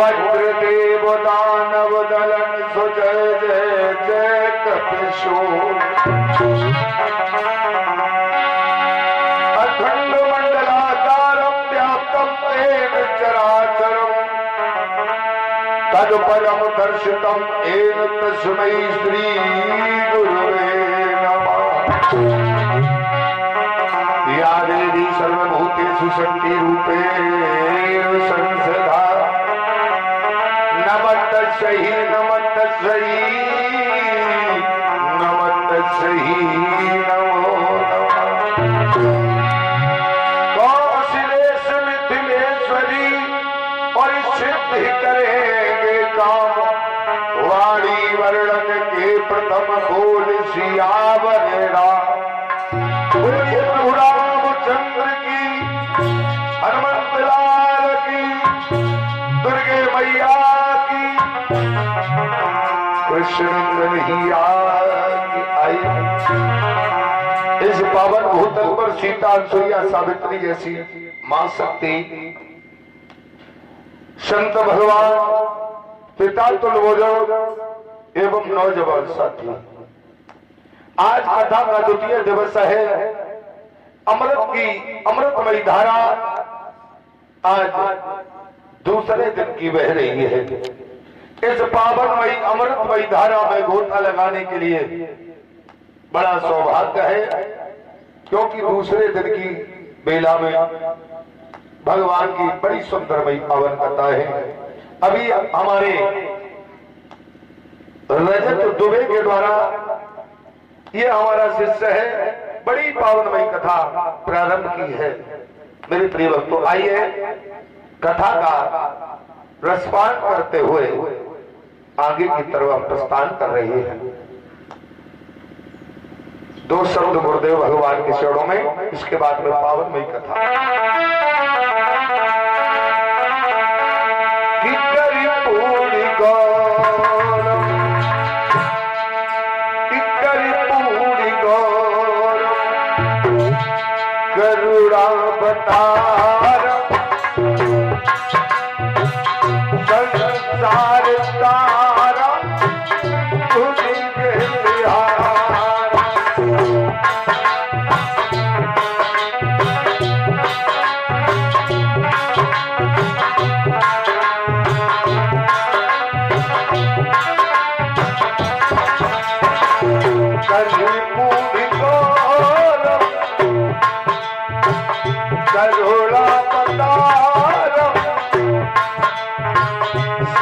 वज्रदेव दानव दलन सुजय जय जय कपिशोर अखंड मंडलाकारं व्याप्तं येन चराचरं तत्परं दर्शितं येन तस्मै श्री गुरुवे नमः। या देवी सर्वभूतेषु शक्तिरूपेण संस्थिता नमस्तस्यै नमस्तस्यै नमस्तस्यै नमो नमः। कौशलेश मिथिलेश्वरी और सिद्धि करेंगे काम वाणी वर्णन के प्रथम बोल सियावर राम। रामचंद्र की हनुमत लाल की दुर्गे मैया की कृष्ण कन्हैया की आई। इस पावन भूतल पर सीता अनुसुईया सावित्री जैसी मां शक्ति संत भगवान पिता तुल्यबोध एवं नौजवान साथी आज कथा का द्वितीय दिवस है। अमृत की अमृतमयी धारा आज दूसरे दिन की बह रही है। इस पावनमयी अमृतमयी धारा में गोता लगाने के लिए बड़ा सौभाग्य है, क्योंकि दूसरे दिन की बेला में भगवान की बड़ी सुंदरमयी पावन कथा है। अभी हमारे रजत दुबे के द्वारा ये हमारा शिष्य है, बड़ी पावनमयी कथा प्रारंभ की है। मेरे प्रिय भक्तों, आइए कथा का रसपान करते हुए आगे की तरफ हम प्रस्थान कर रहे हैं। दो शब्द गुरुदेव भगवान के चरणों में, इसके बाद में पावनमयी कथा। गरुड़ावतार संसार तारा तुझे बिहार।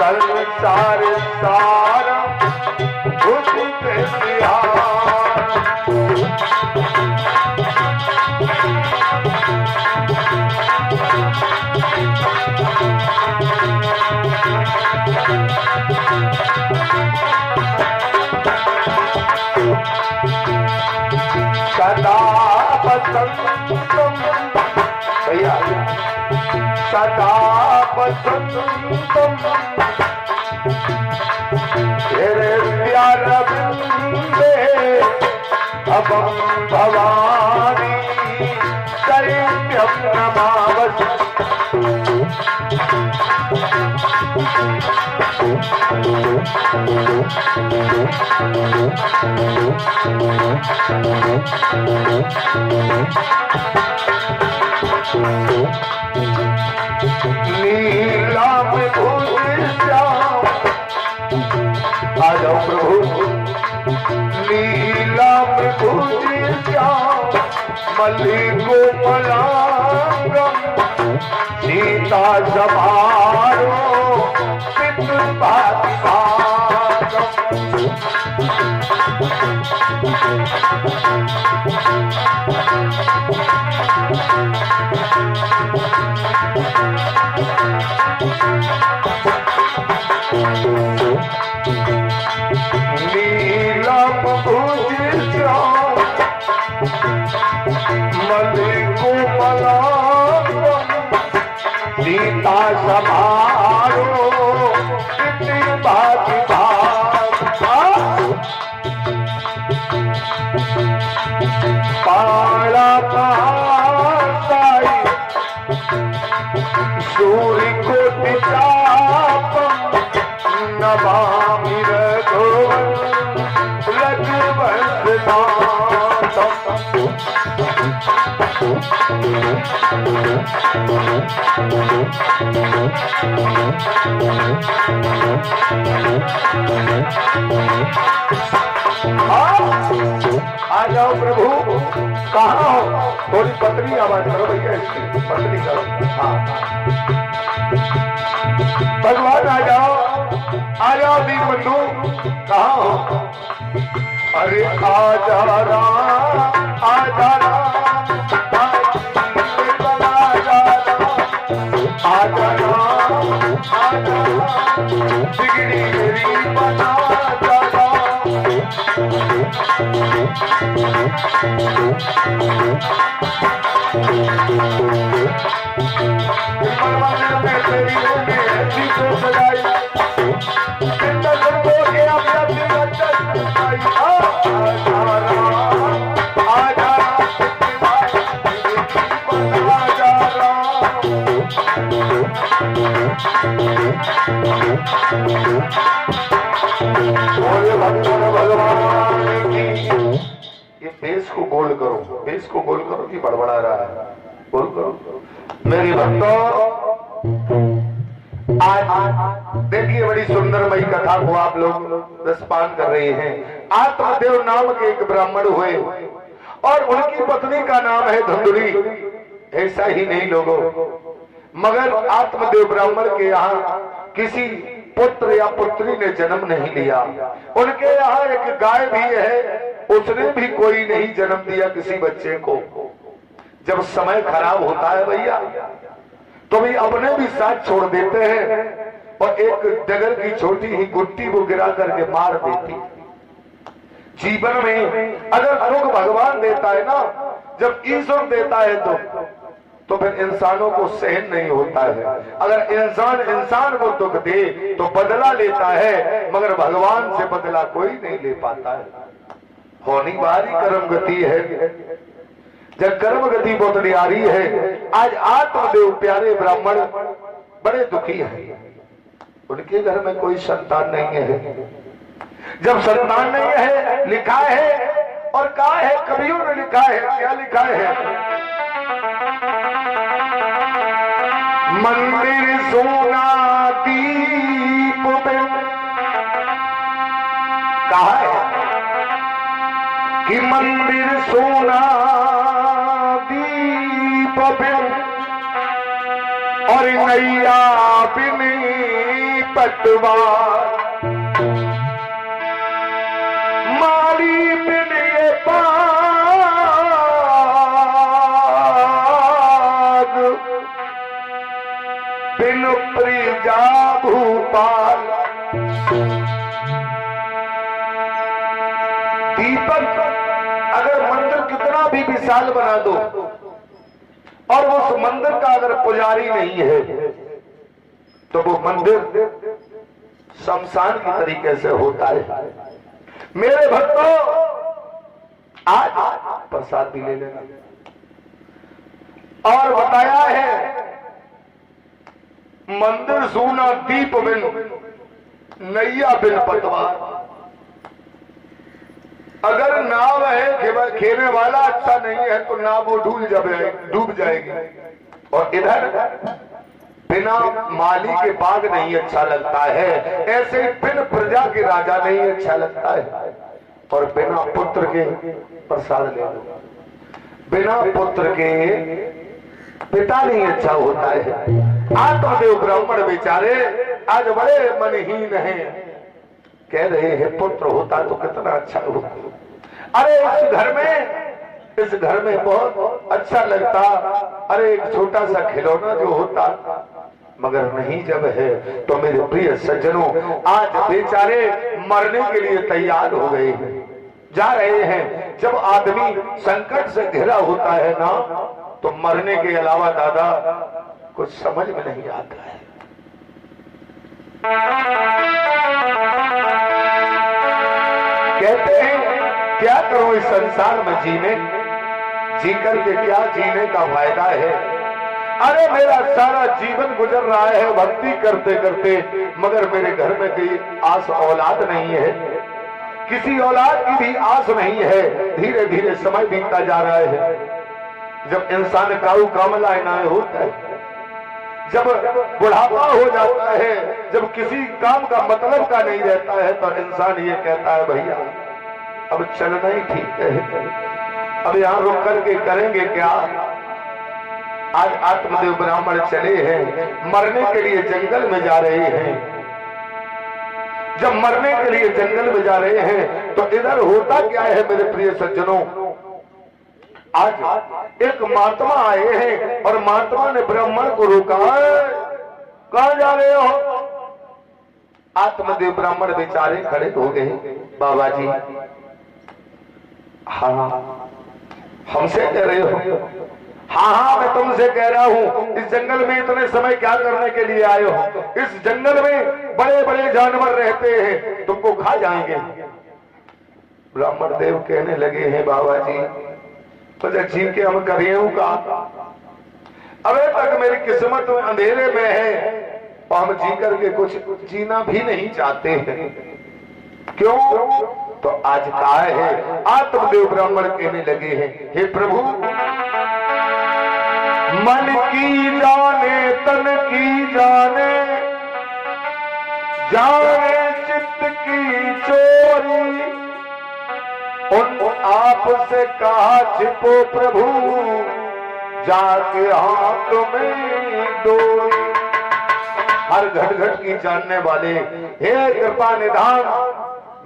संसार सारा तुझे बिहार। सदा बसंतम भैया सदा बसंतम तेरे प्यार बिंदे अबम भवानी करिभ्यं नमावस। नीलाम भूषि श्याम आ जाओ प्रभु। नीलाम भूषि श्याम मल्लिको मलांगम सीता समारो पितृभाति नीलम भूषि श्याम मल्लिको मलांगम सीता समारो पितृभाति पाला सूर्य को आ जाओ प्रभु, कहाँ हो? थोड़ी पतली आवाज करो भैया, इसकी पतली करो। हाँ भगवान आ जाओ दीन बंधु, कहाँ हो? अरे आजा राम, आजा राम, आजा राम, बिगड़ी मेरी बना भगवान की। ये बेस को गोल करो, बेस को गोल करो कि बड़बड़ा रहा है, गोल करो। मेरी भक्तों, आज देखिए बड़ी सुंदरमयी कथा को आप लोग रसपान कर रहे हैं। आत्मदेव नाम के एक ब्राह्मण हुए और उनकी पत्नी का नाम है धुंधुली। ऐसा ही नहीं लोगों, मगर आत्मदेव ब्राह्मण के यहाँ किसी पुत्र या पुत्री ने जन्म नहीं लिया। उनके यहाँ एक गाय भी है, उसने भी कोई नहीं जन्म दिया किसी बच्चे को। जब समय खराब होता है भैया, तो भी अपने भी साथ छोड़ देते हैं और एक डगर की छोटी ही गुट्टी वो गिरा करके मार देती। जीवन में अगर दुख भगवान देता है ना, जब ईश्वर देता है तो फिर इंसानों को सहन नहीं होता है। अगर इंसान को दुख दे तो बदला लेता है, मगर भगवान से बदला कोई नहीं ले पाता है। होनी बारी कर्म गति है, जब कर्म गति बहुत न्यारी है। आज आत्मदेव प्यारे ब्राह्मण बड़े दुखी हैं, उनके घर में कोई संतान नहीं है। जब संतान नहीं है, लिखा है और कहा है, कवियों ने लिखा है, क्या लिखा है? मंदिर सोना दीप में, कहा है कि मंदिर सोना दीप में और नैया बिनी पतवार, मारी बिन ये पाग, बिन प्रिजा भूपाल। दीपक अगर मंदिर कितना भी विशाल बना दो और उस मंदिर का अगर पुजारी नहीं है तो वो मंदिर शमशान की तरीके से होता है। मेरे भक्तों, आज प्रसाद भी ले लेना। और बताया है मंदिर सूना दीप बिन नैया बिन पतवार। अगर नाव है, खेने वाला अच्छा नहीं है तो नाव वो डूब जाएगी। और इधर बिना माली के बाग नहीं अच्छा लगता है, ऐसे ही बिन प्रजा के राजा नहीं अच्छा लगता है। और बिना पुत्र के प्रसाद ले लो, बिना पुत्र के पिता नहीं अच्छा होता है। आत्मदेव ब्राह्मण बेचारे आज बड़े मनहीन हैं, कह रहे हैं पुत्र होता तो कितना अच्छा होता। अरे इस घर में बहुत अच्छा लगता, अरे एक छोटा सा खिलौना जो होता, मगर नहीं जब है तो मेरे प्रिय सज्जनों आज बेचारे मरने के लिए तैयार हो गए हैं, जा रहे हैं। जब आदमी संकट से घिरा होता है ना, तो मरने के अलावा दादा कुछ समझ में नहीं आता है। कहते हैं क्या करो इस संसार में जीने, जी करके क्या जीने का फायदा है। अरे मेरा सारा जीवन गुजर रहा है भक्ति करते करते, मगर मेरे घर में कोई आस औलाद नहीं है, किसी औलाद की भी आस नहीं है। धीरे धीरे समय बीतता जा रहा है। जब इंसान काऊ कामला ना होता है, जब बुढ़ापा हो जाता है, जब किसी काम का मतलब का नहीं रहता है, तो इंसान ये कहता है भैया अब चलना ही ठीक है, अब यहाँ रुक करके करेंगे क्या। आज आत्मदेव ब्राह्मण चले हैं, मरने के लिए जंगल में जा रहे हैं। जब मरने के लिए जंगल में जा रहे हैं तो इधर होता क्या है मेरे प्रिय सज्जनों, आज एक महात्मा आए हैं और महात्मा ने ब्राह्मण को रोका, कहां जा रहे हो। आत्मदेव ब्राह्मण बेचारे खड़े हो गए, बाबा जी हाँ हमसे कह रहे हो। हाँ मैं तुमसे कह रहा हूँ, इस जंगल में इतने समय क्या करने के लिए आए हो। इस जंगल में बड़े बड़े जानवर रहते हैं, तुमको खा जाएंगे। ब्राह्मण देव कहने लगे हैं बाबा जी मुझे जी के हम करिए का, अबे तक मेरी किस्मत में अंधेरे में है और हम जी करके कुछ जीना भी नहीं चाहते हैं। क्यों? तो आज कहा है आत्मदेव ब्राह्मण कहने लगे हैं, हे प्रभु मन की जाने तन की जाने, जाने चित्त की चोरी, उन आपसे कहा छिपो प्रभु, जाके हाथ में डोरी। हर घट घट की जानने वाले हे कृपा निधान,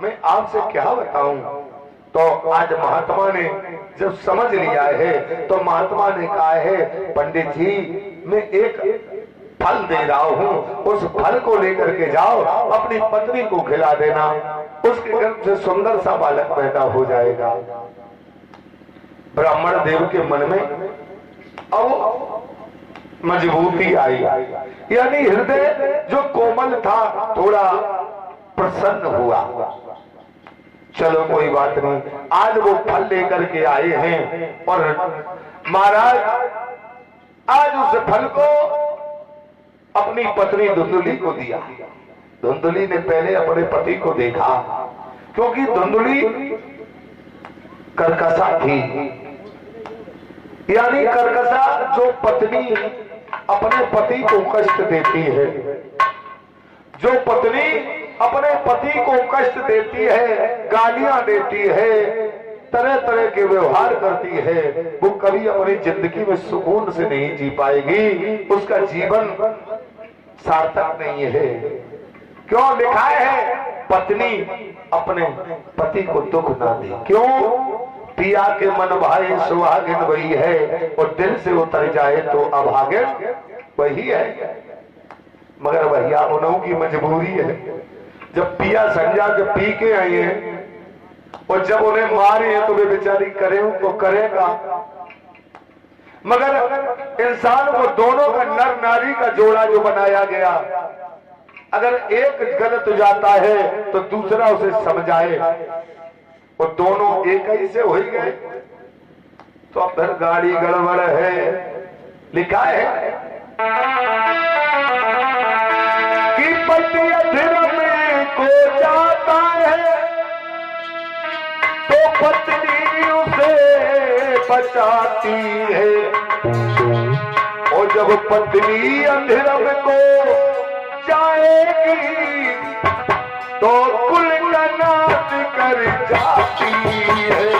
मैं आपसे क्या बताऊं। तो आज महात्मा ने जब समझ लिया है तो महात्मा ने कहा है पंडित जी मैं एक फल दे रहा हूं, उस फल को लेकर के जाओ, अपनी पत्नी को खिला देना, उसके गर्भ से सुंदर सा बालक पैदा हो जाएगा। ब्राह्मण देव के मन में अब मजबूती आई, यानी हृदय जो कोमल था थोड़ा प्रसन्न हुआ। चलो कोई बात नहीं, आज वो फल लेकर के आए हैं और महाराज आज उस फल को अपनी पत्नी धुंधुली को दिया। धुंधुली ने पहले अपने पति को देखा, क्योंकि धुंधुली कर्कशा थी, यानी कर्कशा जो पत्नी अपने पति को कष्ट देती है, जो पत्नी अपने पति को कष्ट देती है, गालियां देती है, तरह तरह के व्यवहार करती है, वो कभी अपनी जिंदगी में सुकून से नहीं जी पाएगी, उसका जीवन सार्थक नहीं है। क्यों लिखा है पत्नी अपने पति को दुख ना दे। क्यों? पिया के मन भाई सुहागिन वही है, और दिल से उतर जाए तो अभागिन वही है। मगर भैया उन्हों की मजबूरी है, जब पिया संजा के पी के आए हैं और जब उन्हें मारे हैं तो वे बेचारी करें तो करेगा। मगर इंसान को दोनों का नर नारी का जोड़ा जो बनाया गया, अगर एक गलत हो जाता है तो दूसरा उसे समझाए, और दोनों एक ही से हो ही गए तो अब फिर गाड़ी गड़बड़ है। लिखा है कि पति अधर्म को जाता है तो पत्नी उसे बचाती है, और जब पत्नी अधर्म को जाएगी तो कुल का नाश कर जाती है।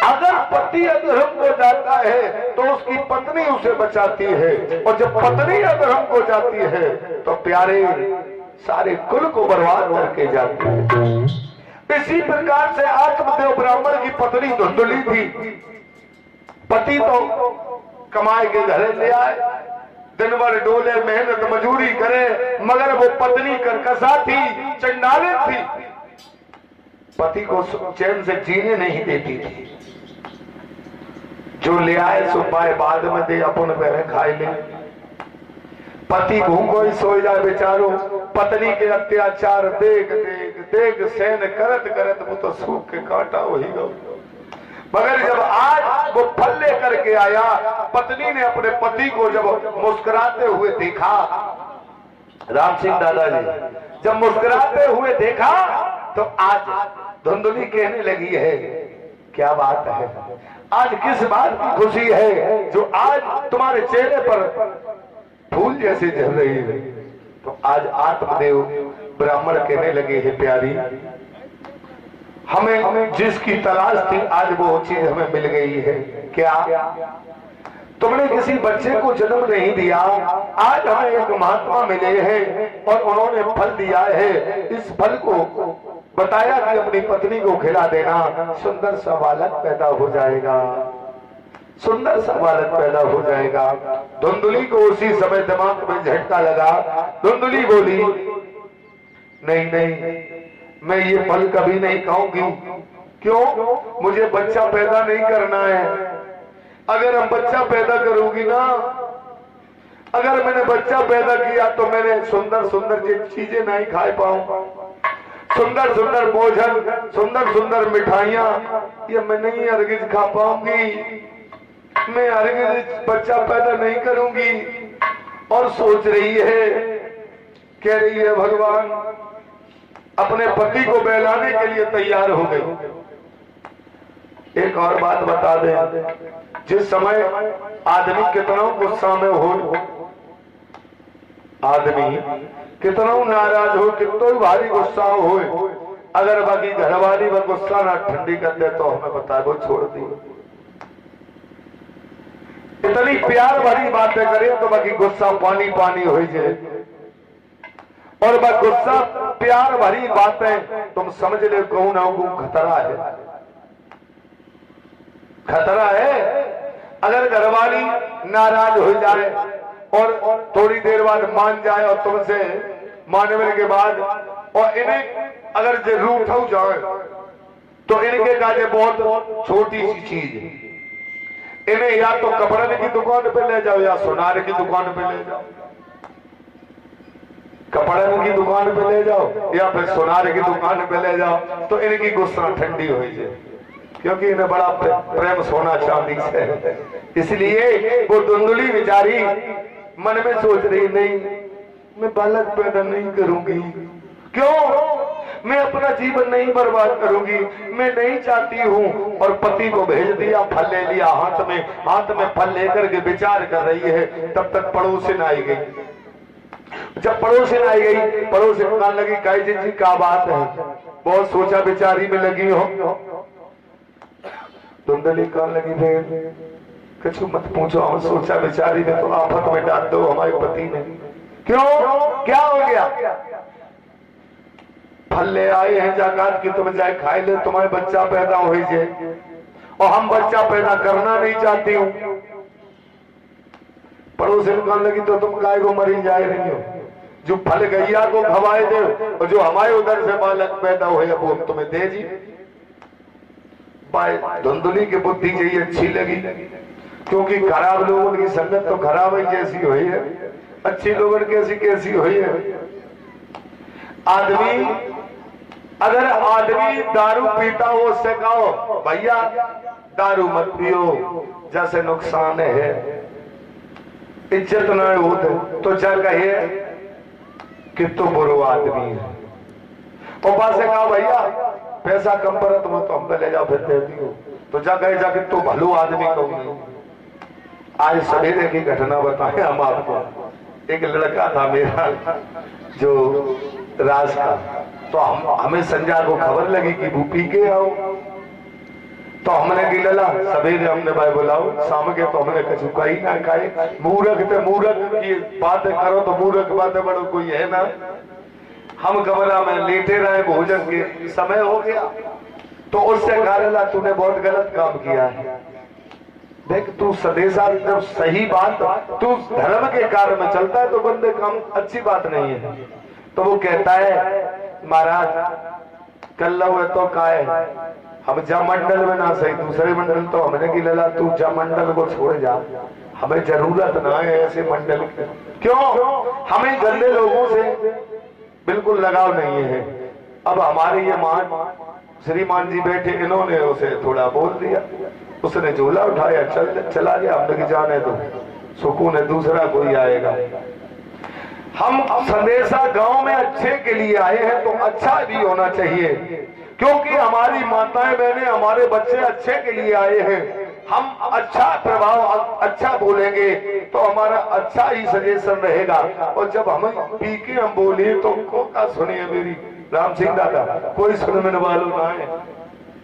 अगर पति अधर्म को जाता है तो उसकी पत्नी उसे बचाती है, और जब पत्नी अधर्म को जाती है तो प्यारे सारे कुल को बर्बाद करके जाती है। इसी प्रकार से आत्मदेव ब्राह्मण की पत्नी धुंधुली थी। पति तो कमाए के घर ले आए, दिन भर डोले मेहनत मजूरी करे, मगर वो पत्नी कर्कशा थी, चंडालित थी, पति को चैन से जीने नहीं देती थी। जो ले आए सो पाए बाद में दे, अपन पहले खाए ले। पति भूखो ही सो जाए बेचारो, पत्नी के अत्याचार देख देख देख सहन करत करत वो तो सूख के काटा वही गो। मगर जब आज वो फल लेकर के आया, पत्नी ने अपने पति को जब मुस्कुराते हुए देखा, राम सिंह दादाजी जब मुस्कुराते हुए देखा, तो आज धुंधली कहने लगी है, क्या बात है, आज किस बात की खुशी है जो आज तुम्हारे चेहरे पर फूल जैसे झल रही है। तो आज आत्मदेव ब्राह्मण कहने लगे, है प्यारी, हमें जिसकी तलाश थी आज वो चीज हमें मिल गई है। क्या तुमने किसी बच्चे को जन्म नहीं दिया, आज हमें एक महात्मा मिले हैं और उन्होंने फल दिया है, इस फल को बताया कि अपनी पत्नी को खिला देना, सुंदर सा बालक पैदा हो जाएगा, सुंदर सा बालक पैदा हो जाएगा। धुंधली को उसी समय दिमाग में झटका लगा। धुंधली बोली, नहीं नहीं, मैं ये फल कभी नहीं खाऊंगी। क्यों? मुझे बच्चा पैदा नहीं करना है। अगर हम बच्चा पैदा करूंगी ना, अगर मैंने बच्चा पैदा किया तो मैंने सुंदर सुंदर चीजें नहीं खा पाऊंगा, सुंदर सुंदर भोजन, सुंदर सुंदर मिठाइयां, ये मैं नहीं हरगिज खा पाऊंगी। मैं हरगिज बच्चा पैदा नहीं करूंगी। और सोच रही है, कह रही है, भगवान अपने पति को बहलाने के लिए तैयार हो गई। एक और बात बता दें, जिस समय आदमी कितना गुस्सा में हो, आदमी कितना नाराज हो, कितना भारी गुस्सा हो, अगर बाकी घरवाली व गुस्सा ना ठंडी कर दे तो हमें बता दो, छोड़ दी। इतनी प्यार भरी बातें करें तो बाकी गुस्सा पानी पानी हो जाए, और वह गुस्सा प्यार भरी बातें तुम समझ ले कहूं ना कहूं खतरा है, खतरा है। अगर घरवाली नाराज हो जाए और थोड़ी देर बाद मान जाए और तुमसे मानने के बाद और इन्हें अगर जरूर उठाऊ जाए तो इनके काजे बहुत छोटी सी चीज है, इन्हें या तो कपड़े की दुकान पे ले जाओ या सुनार की दुकान पे ले जाओ, कपड़े की दुकान पे ले जाओ या फिर सुनार की दुकान पे ले जाओ, तो इनकी गुस्सा ठंडी हो जाए, क्योंकि इन्हें बड़ा प्रेम सोना चांदी से है। इसलिए वो धुंधली बेचारी मन में सोच रही, नहीं मैं बालक पैदा नहीं करूंगी। क्यों? मैं अपना जीवन नहीं बर्बाद करूंगी, मैं नहीं चाहती हूं। और पति को भेज दिया, फल ले लिया हाथ में फल लेकर के विचार कर रही है। तब तक पड़ोसिन आई गई। जब पड़ोसिन आई गई, पड़ोसिन कहने लगी, काई जी क्या बात है, बहुत सोचा विचारी में लगी हो। धुंधली कहने लगी, फिर कुछ मत पूछो, हम सोचा विचारी में तो आफत में डाल दो हमारे पति ने। क्यों? क्या हो गया? फल ले आए हैं जाकात की, तुम जाए खाए ले, तुम्हारे बच्चा पैदा हो जाए, और हम बच्चा पैदा करना नहीं चाहती हूँ। पड़ोसी कहने लगी, तो तुम गाय को मरी जाए रही हो, जो फल गैया को खवाए दे और जो हमारे उधर से बालक पैदा हुए वो हम तुम्हें दे जी। धुंधली की बुद्धि चाहिए अच्छी लगी, क्योंकि खराब लोगों की संगत तो खराब ही जैसी हुई है, अच्छी लोगों की कैसी हुई है। आदमी अगर आदमी दारू पीता हो, उससे कहो भैया दारू मत पियो, जैसे नुकसान है, इज्जत न होते, तो क्या कहिए कि तो बुरो आदमी है। और पास से कहा भैया पैसा कम पर तुम तो हम ले जाओ, फिर देती हो, तो जा कहे जाके तो भलो आदमी कहूंगी। आज सवेरे की घटना बताएं हम आपको। एक लड़का था मेरा जो राज का, तो हमें संजय को खबर लगी कि वो पी के आओ, तो हमने की लला सवेरे हमने भाई बुलाओ, शाम के तो हमने कछु कही ना खाए। मूर्ख थे, मूर्ख की बातें करो तो मूर्ख बातें बड़ो कोई है ना। हम कमरा में लेटे रहे, भोजन के समय हो गया, तो उससे कहा तूने बहुत गलत काम किया है, देख तू सदेशा जब सही बात तू धर्म के कार्य में चलता है तो बंदे काम अच्छी बात नहीं है। तो वो कहता है महाराज कल है तो का है, हम जा मंडल में ना सही दूसरे मंडल, तो हमने की लला तू जा मंडल को छोड़ जा, हमें जरूरत ना है ऐसे मंडल की। क्यों? हमें गंदे लोगों से बिल्कुल लगाव नहीं है। अब हमारे ये मान श्रीमान जी बैठे, इन्होंने उसे थोड़ा बोल दिया, उसने झोला उठाया, चला गया। हमने कि जाने दो, सुकून है, दूसरा कोई आएगा। हम संदेशा गांव में अच्छे के लिए आए हैं तो अच्छा भी होना चाहिए, क्योंकि हमारी माताएं बहनें, हमारे बच्चे अच्छे के लिए आए हैं। हम अच्छा प्रभाव, अच्छा बोलेंगे तो हमारा अच्छा ही सजेशन रहेगा। और जब हम पी के हम बोले तो का सुनिए मेरी राम सिंह दादा, कोई सुनने वालों ना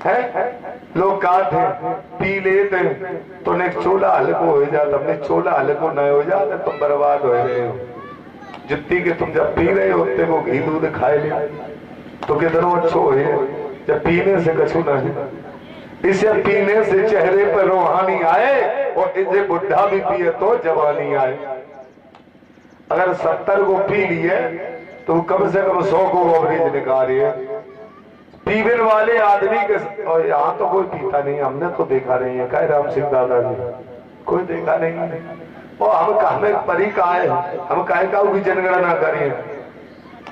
है। लोग कहते हैं पी लेते तो ने चोला हल्को हो जाता, हमने चोला हल्को न हो जाता तुम बर्बाद हो रहे हो। जितनी के तुम जब पी रहे होते वो घी दूध खाए ले तो कितना अच्छो हो, जब पीने से कछु ना है। इसे पीने से चेहरे पर रूहानी आए और इसे बुढ़ा भी पिए तो जवानी आए। अगर 70 को पी लिए तो कम से कम 100 को एवरेज निकालिए। पीने वाले आदमी के, और यहाँ तो कोई पीता नहीं, हमने तो देखा नहीं है। कहे राम सिंह दादा जी, कोई देखा नहीं। और हमें परी का है, हम कहे का की जनगणना करें,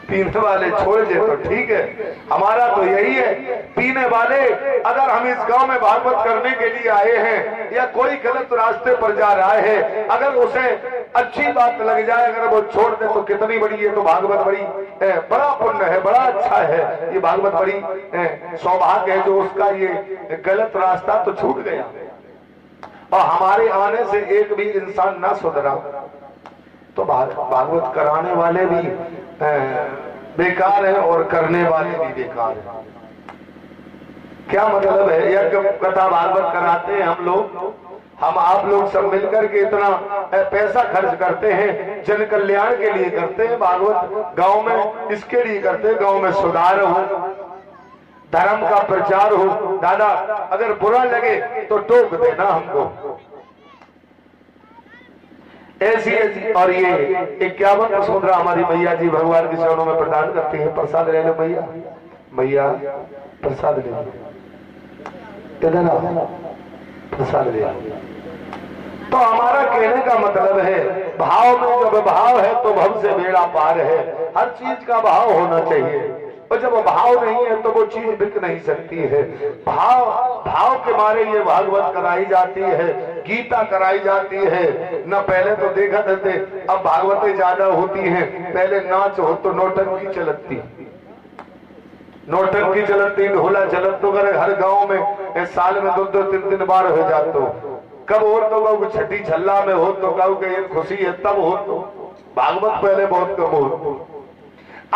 पीने वाले छोड़ दे तो ठीक है। हमारा तो यही है, पीने वाले अगर हम इस गांव में भागवत करने के लिए आए हैं या कोई गलत रास्ते पर जा रहा है, अगर उसे अच्छी बात लग जाए, अगर वो छोड़ दे तो कितनी बड़ी है, तो भागवत बड़ी बड़ा पुण्य है, बड़ा अच्छा है। ये भागवत बड़ी सौभाग्य है जो उसका ये गलत रास्ता तो छूट गया और हमारे आने से एक भी इंसान ना सुधरा तो भागवत कराने वाले भी बेकार है और करने वाले भी बेकार है। क्या मतलब है, यह कथा भागवत कराते हैं हम लोग, हम आप लोग सब मिलकर के इतना पैसा खर्च करते हैं, जन कल्याण के लिए करते हैं। भागवत गांव में इसके लिए करते हैं, गांव में सुधार हो, धर्म का प्रचार हो। दादा अगर बुरा लगे तो टोक देना हमको। ऐसी और ये 51 वसुंधरा हमारी मैया जी भगवान के चरणों में प्रदान करती है। प्रसाद ले लो मैया, मैया प्रसाद ले लो, प्रसाद ले लो। तो हमारा कहने का मतलब है, भाव में जब भाव है तो भव से बेड़ा पार है। हर चीज का भाव होना चाहिए, और जब भाव नहीं है तो वो चीज बिक नहीं सकती है। भाव के मारे ये भागवत कराई जाती है, गीता कराई जाती है। न पहले तो देखा थे, अब भागवतें ज्यादा होती हैं। पहले नाच हो तो नौटंकी चलती, नौटंकी चलती, ढोला चलत तो हर गांव में साल में 2-3 बार हो जातो। कब हो तो कब छठी छल्ला में हो तो कब के खुशी है तब हो तो। भागवत पहले बहुत कम हो।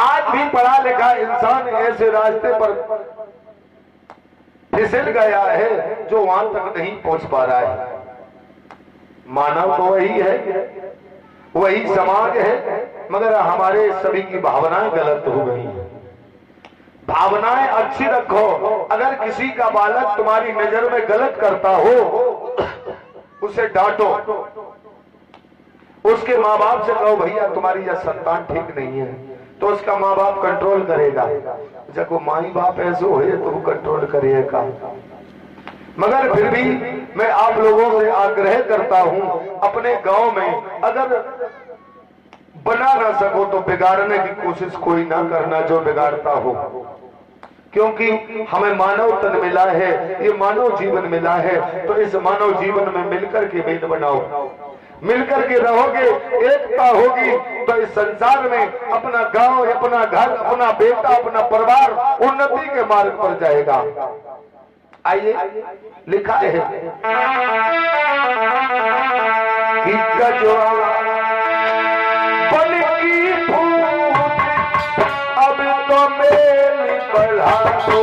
आज भी पढ़ा लिखा इंसान ऐसे रास्ते पर फिसल गया है जो वहां तक नहीं पहुंच पा रहा है। मानव तो वही है, वही समाज है, मगर हमारे सभी की भावनाएं गलत हो गई हैं। भावनाएं अच्छी रखो। अगर किसी का बालक तुम्हारी नजर में गलत करता हो, उसे डांटो, उसके माँ बाप से कहो भैया तुम्हारी यह संतान ठीक नहीं है, तो उसका माँ बाप कंट्रोल करेगा। जब वो माई बाप ऐसे हो तो वो कंट्रोल करेगा। मगर फिर भी मैं आप लोगों से आग्रह करता हूं, अपने गांव में अगर बना ना सको तो बिगाड़ने की कोशिश कोई ना करना जो बिगाड़ता हो, क्योंकि हमें मानव तन मिला है, ये मानव जीवन मिला है। तो इस मानव जीवन में मिलकर के मेल बनाओ, मिलकर के रहोगे, एकता होगी तो इस संसार में अपना गांव, अपना घर, अपना बेटा, अपना परिवार उन्नति के मार्ग पर जाएगा। आइए लिखा है कि कजवा बल की फूट अब तो मेल बढ़ा दो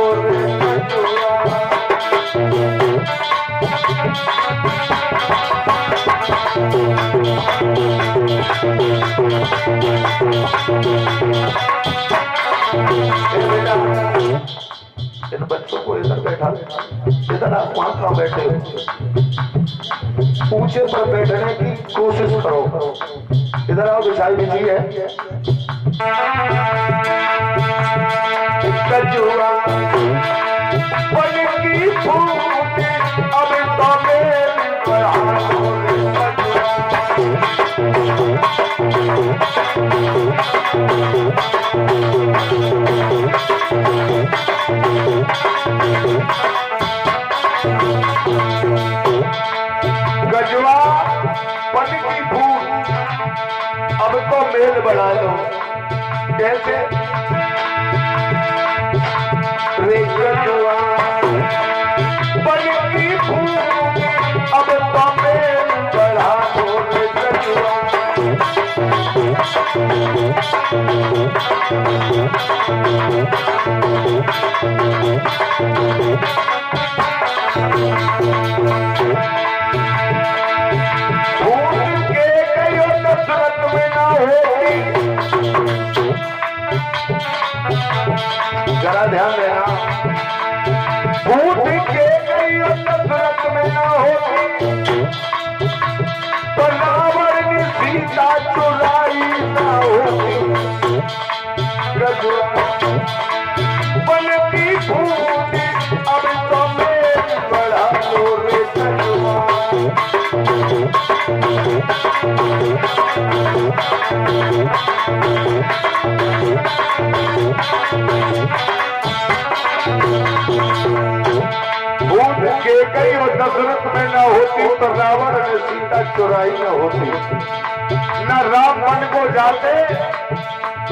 इन बच्चों को इधर बैठा, इधर आप वहां कहाँ बैठे हो, ऊंचे पर बैठने की कोशिश करो। इधर आओ, बिछाई बिछी है। कजुआ पल की फूट अब तो मेल बढ़ा दो कजुआ। जरा ध्यान देना, भूत के गई दशरथ में न होती तो रावण ने सीता चुराई न होती। बन की भूत अब तो मेरी बढ़ा लो रे कजुआ। भूत के कई और दशरथ में न होती तो रावण ने सीता चुराई न होती। न राम वन को जाते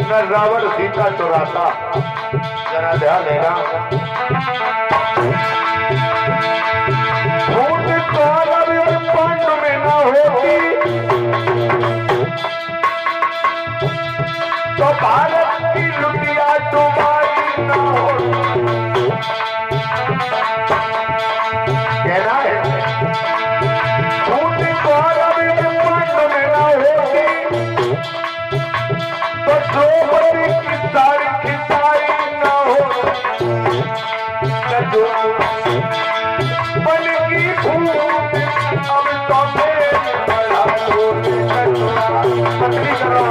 न रावण सीता चुराता। जरा ध्यान देना, भूत कौरव और पांडव में न होती तो भारत की लुटिया तुम्हारी न होती। कहना है भूत कौरव और पांडव में न होती तो द्रौपदी की सारी खिसाई न होती। बन की भूत अब तो मेरी बढ़ा लो रे कजुआ। पत्नी करो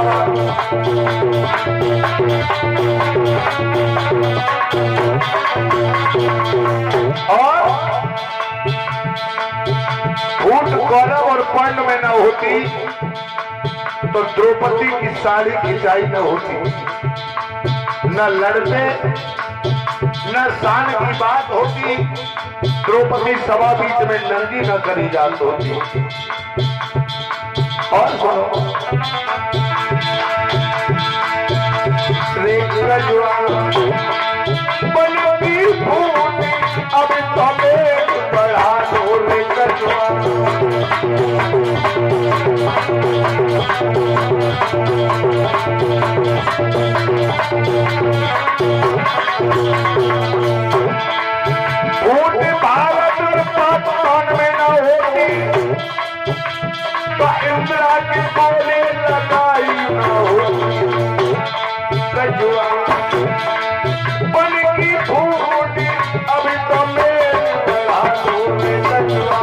और भूत कौरव और पांडव में न होती तो द्रौपदी की साड़ी खिंचाई न होती। न लड़ते न शान की बात होती, द्रौपदी सभा बीच में नंगी न करी जाती होती। और सुनो, रे कजुआ बन की भूत अब तो मेरी बढ़ा लो रे कजुआ। भूत भारत और पाकिस्तान में न होती तो इंदिरा की गोली लगाई न होती। कजुआ बन की भूत अभी तो मेरी बढ़ा लो रे कजुआ।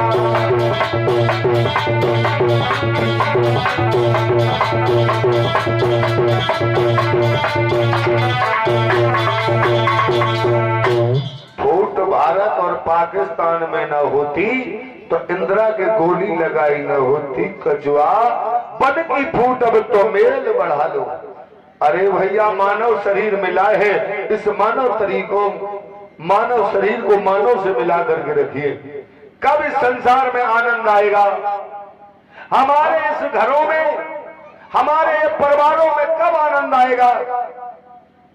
भूत भारत और पाकिस्तान में न होती तो इंदिरा के गोली लगाई न होती। कजुआ बन की फूट अब तो मेल बढ़ा लो। अरे भैया, मानव शरीर मिला है, इस मानव शरीर को मानव से मिला करके रखिए। कब इस संसार में आनंद आएगा? हमारे इस घरों में, हमारे परिवारों में कब आनंद आएगा?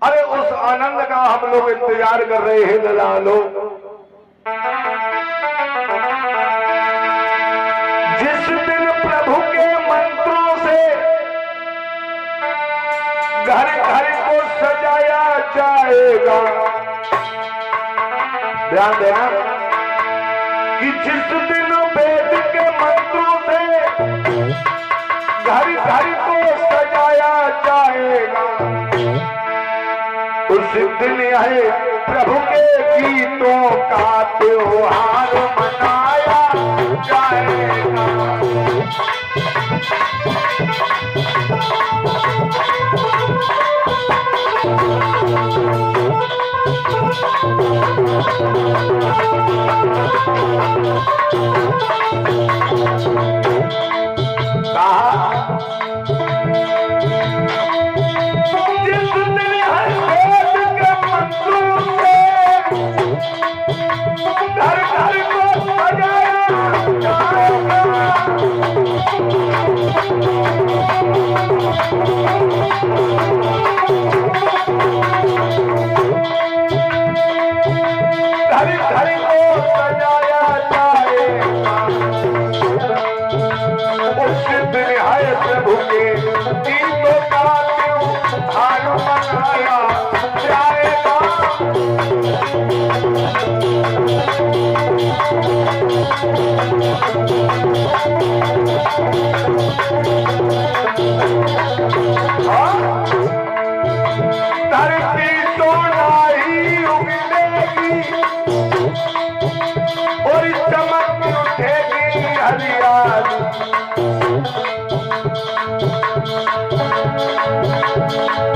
अरे उस आनंद का हम लोग इंतजार कर रहे हैं दलालो। जिस दिन प्रभु के मंत्रों से घर घर को सजाया जाएगा। ध्यान देना कि जिस दिन वेद के मंत्रों से घर घर को सजाया जाएगा, उस दिन है प्रभु के गीतों का त्योहार मनाया जाएगा। जिस दिन है वेद के मंत्रों से घर घर को सजाया जाएगा, घर घर को सजाया जाएगा। उस दिन है प्रभु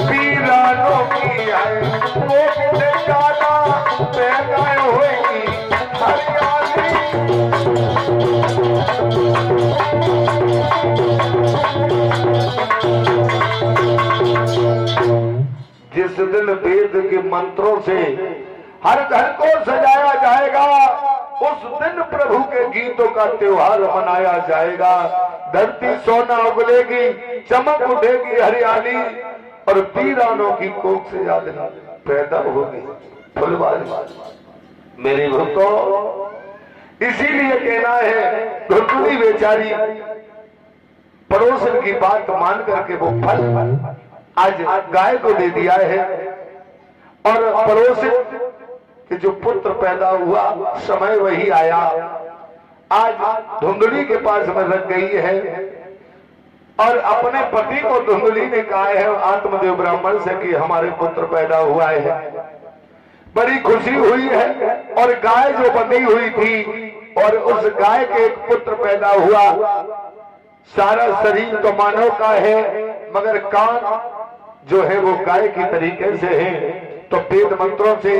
वीरानों की है कोक से ज्यादा पैदा होगी हरियाली। जिस दिन वेद के मंत्रों से हर घर को सजाया जाएगा, उस दिन प्रभु के गीतों का त्योहार मनाया जाएगा। धरती सोना उगलेगी, चमक उठेगी हरियाली, और वीरानों की कोख से याद पैदा होगी फुलवारी। मेरे भक्तों, इसीलिए कहना है धुंधली बेचारी पड़ोसन की बात मान करके वो फल आज गाय को दे दिया है, और पड़ोसन कि जो पुत्र पैदा हुआ समय वही आया, आज धुंधली के पास में रख गई है। और अपने पति को धुंधली ने कहा है आत्मदेव ब्राह्मण से कि हमारे पुत्र पैदा हुआ है। बड़ी खुशी हुई है, और गाय जो बंधी हुई थी और उस गाय के एक पुत्र पैदा हुआ। सारा शरीर तो मानव का है, मगर कान जो है वो गाय की तरीके से है। तो वेद मंत्रों से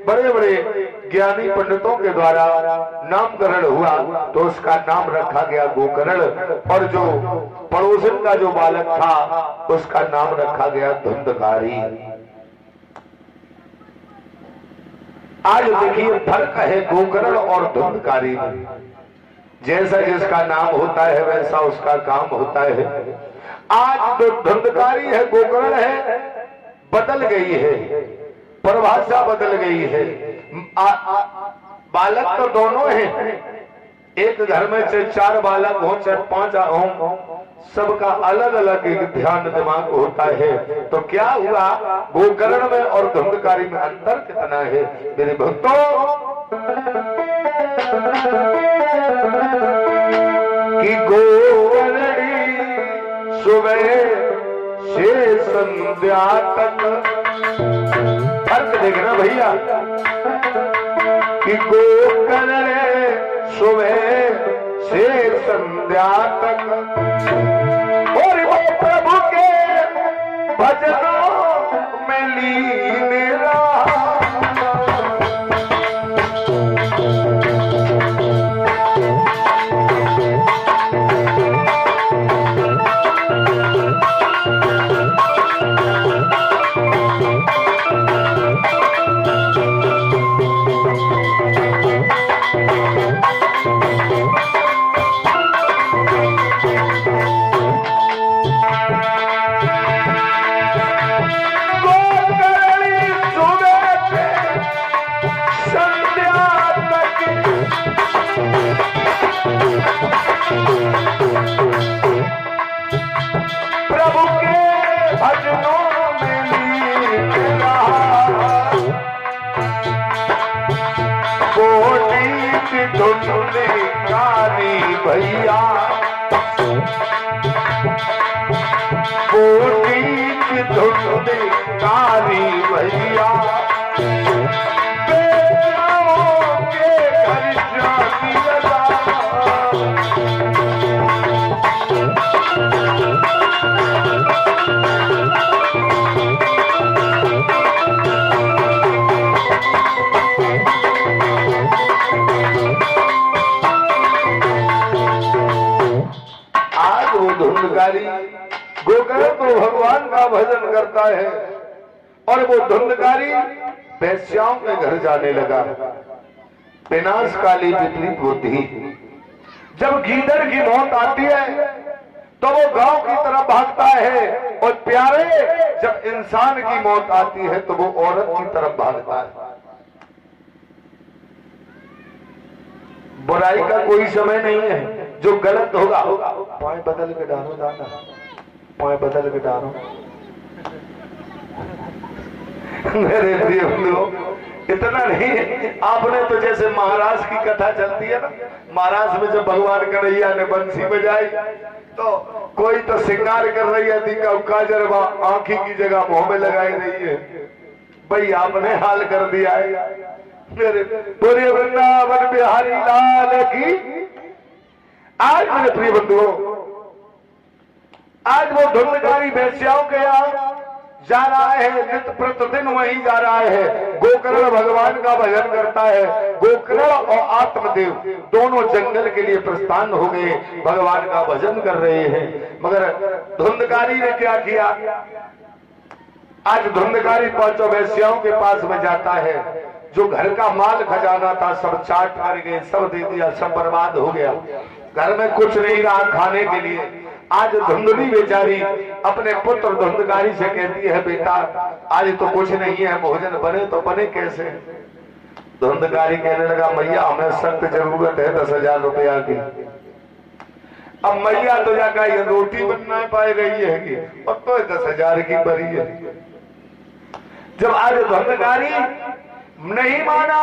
बड़े बड़े ज्ञानी पंडितों के द्वारा नामकरण हुआ, तो उसका नाम रखा गया गोकर्ण। और जो पड़ोसन का जो बालक था उसका नाम रखा गया धुंधकारी। आज देखिए फर्क है गोकर्ण और धुंधकारी में। जैसा जिसका नाम होता है वैसा उसका काम होता है। आज जो धुंधकारी है गोकर्ण है, बदल गई है, परिभाषा बदल गई है। बालक तो दोनों हैं, एक घर में चाहे 4 बालक हो चाहे 5 हो, सबका अलग अलग एक ध्यान दिमाग होता है। तो क्या हुआ, गोकर्ण में और धुंधकारी में अंतर कितना है मेरे भक्तों। कि गोकर्णी सुबह से संध्या तक, फर्क देखना भैया, कि गोकर्ण सुबह से संध्या तक और वो प्रभु के भजनों में लीन रहा। प्रभु के भजनों में लीन रहा। कोटि की धुंधकारी भैया, कोटि की धुंधकारी भैया, बेटाओं के घर जाती लगा। धुंधकारी गोकर्ण तो भगवान का भजन करता है, और वो धुंधकारी वैश्याओं के घर जाने लगा। विनाशकाली विपरीत बुद्धि। जब गीदड़ की मौत आती है तो वो गांव की तरफ भागता है, और प्यारे जब इंसान की मौत आती है तो वो औरत की तरफ भागता है। बुराई का कोई समय नहीं है। जो गलत होगा, पाए बदल के डालो दादा, पाए बदल के डालो। मेरे प्रिय लोग, इतना नहीं है। आपने तो जैसे महाराज की कथा चलती है ना, महाराज में जब भगवान कन्हैया ने बंसी बजाई तो कोई तो श्रृंगार कर रही है, दिखा काजर आंखी की जगह मुंह में लगाई रही है। भाई आपने हाल कर दिया है। मेरे पूरे वृंदावन बिहारी लाल की। आज मेरे प्रिय बंधुओं, आज वो धुंधकारी वेश्याओं के यहाँ जा रहा है, नित्य प्रतिदिन वहीं जा रहा है, गोकर्ण भगवान का भजन करता है। गोकर्ण और आत्मदेव दोनों जंगल के लिए प्रस्थान हो गए, भगवान का भजन कर रहे हैं। मगर धुंधकारी ने क्या किया? आज धुंधकारी पांचों वेश्याओं के पास में जाता है, जो घर का माल खजाना था सब चाट कर गए, सब दे दिया, सब बर्बाद हो गया। घर में कुछ नहीं रहा खाने के लिए। आज धुंधली बेचारी अपने पुत्र धुंधकारी से कहती है, बेटा आज तो कुछ नहीं है, भोजन बने तो बने कैसे? धुंधकारी कहने लगा, मैया हमें सख्त जरूरत है 10,000 रुपया की। अब मैया तो जाकर ये रोटी बनना पाए रही है कि और तो 10,000 की बड़ी है। जब आज धुंधकारी नहीं माना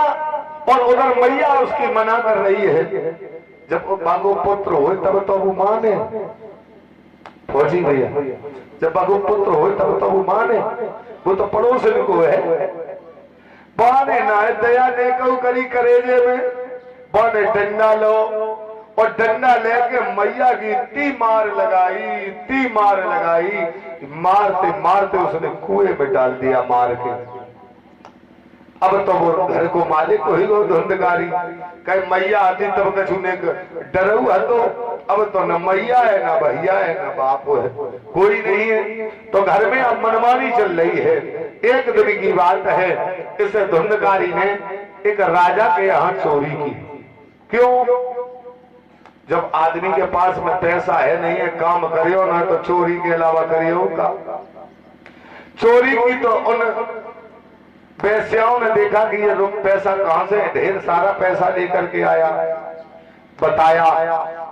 और उधर मैया उसकी मना कर रही है, जब वो बाबू पुत्र हो तब तो वो माने। फौजी भैया, जब बाबू पुत्र हो तब तो वो माने, वो तो पड़ोसन को है। बाने ना दया ने कऊ करी करेजे में, बाने डंडा लो और डंडा लेके मैया की इतनी मार लगाई, मारते मारते उसने कुएं में डाल दिया मार के। अब तो वो घर को मालिक को ही वो धुंधकारी कहे मैया आती तब कछु ने डरू है, तो अब तो न मैया है न भैया है न बाप है, कोई नहीं है। तो घर में अब मनमानी चल रही है। एक दिन की बात है, इस धुंधकारी ने एक राजा के यहाँ चोरी की। क्यों? जब आदमी के पास में पैसा है नहीं है, काम करियो ना तो चोरी के अलावा करियो का। चोरी की तो उन वेश्याओं ने देखा कि ये लोग पैसा कहां से, ढेर सारा पैसा लेकर के आया, बताया।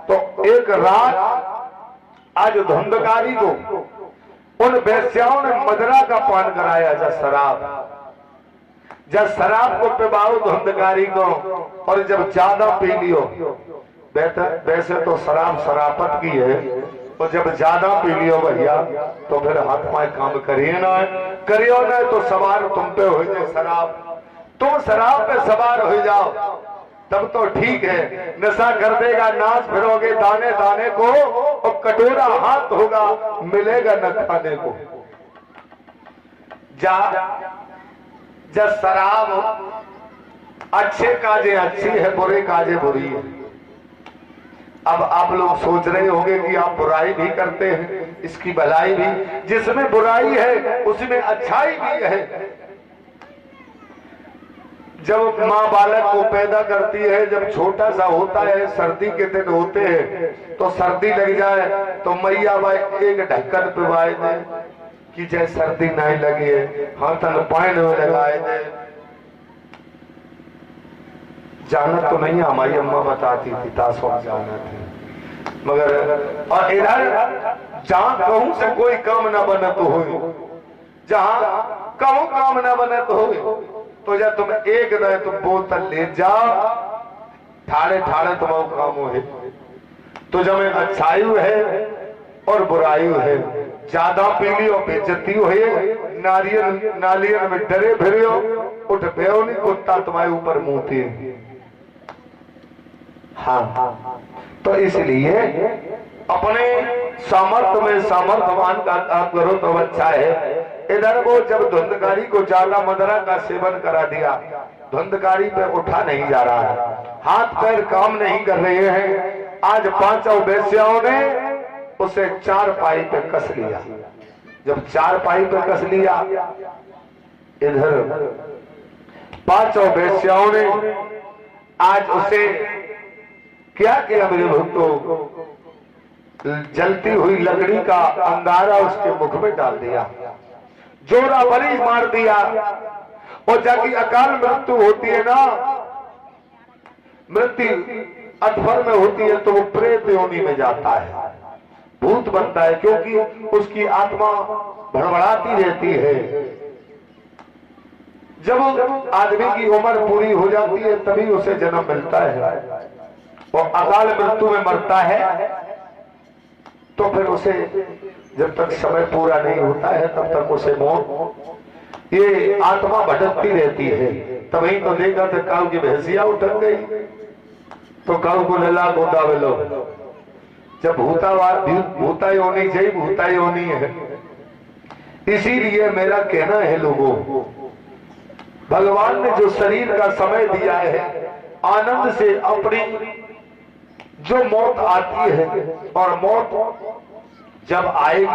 तो एक रात आज धुंधकारी को उन वेश्याओं ने मदरा का पान कराया, जब शराब को पिबाओ धुंधकारी को, और जब ज्यादा पी लियो, वैसे तो शराब शराबत की है, और जब ज्यादा पी लियो भैया तो फिर हाथ पाए काम करिए ना तो सवार तुम पे हो जाए शराब, तुम शराब पे सवार हो जाओ तब तो ठीक है। नशा कर देगा, नाच फिरोगे दाने दाने को, और कटोरा हाथ होगा मिलेगा न खाने को। जब शराब अच्छे काजे अच्छी है, बुरे काजे बुरी है। अब आप लोग सोच रहे होंगे कि आप बुराई भी करते हैं, इसकी भलाई भी, जिसमें बुराई है उसमें अच्छाई भी है। जब माँ बालक को पैदा करती है, जब छोटा सा होता है, सर्दी के दिन होते हैं, तो सर्दी लग जाए तो मैया भाई एक ढक्कन पिवाए दे कि जैसे सर्दी नहीं लगे, हाथन पानी में लगाए दे। जाना तो नहीं, हमारी अम्मा बताती थी तासों जाना थी, मगर और इधर जहां कहूं से कोई काम न बने तो हो, जहां कहूं काम न बने तो हो, तो जब तुम एक दे तुम बोतल ले जाओ, ठाड़े ठाड़े तुम्हारा काम हो। तो जब में अच्छाई है और बुराई है, ज्यादा पी लियो बेइज्जती है, नालियन में डरे फिरियो, उठ बेओ नहीं कुत्ता तुम्हारे ऊपर मुंहती। हाँ, तो इसलिए अपने सामर्थ्य में सामर्थ्यवान का काम करो तो अच्छा है। इधर वो जब धुंधकारी को ज्यादा मदरा का सेवन करा दिया, धुंधकारी पे उठा नहीं जा रहा है, हाथ पैर काम नहीं कर रहे हैं। आज पांचों वेश्याओं ने उसे चारपाई पे कस लिया। जब चारपाई पे कस लिया, इधर पांचों वेश्याओं ने आज उसे क्या किया मेरे भक्तों, जलती हुई लकड़ी का अंगारा उसके मुख में डाल दिया, जोरा बरी मार दिया। और जाकी अकाल मृत्यु होती है ना, मृत्यु अधवर में होती है, तो वो प्रेत योनि में जाता है, भूत बनता है, क्योंकि उसकी आत्मा भड़बड़ाती रहती है। जब आदमी की उम्र पूरी हो जाती है तभी उसे जन्म मिलता है, और अकाल मृत्यु में मरता है, तो फिर उसे जब तक समय पूरा नहीं होता है तब तक उसे मौत, ये आत्मा भटकती रहती है। तभी तो देखा था काऊ की भैंसिया उठक गई, तो काऊ को लला गोदा लो, जब भूता योनि जय भूता योनि है। इसीलिए मेरा कहना है लोगों, भगवान ने जो शरीर का समय दिया है, आनंद से अपनी जो मौत आती है, और मौत जब आएगी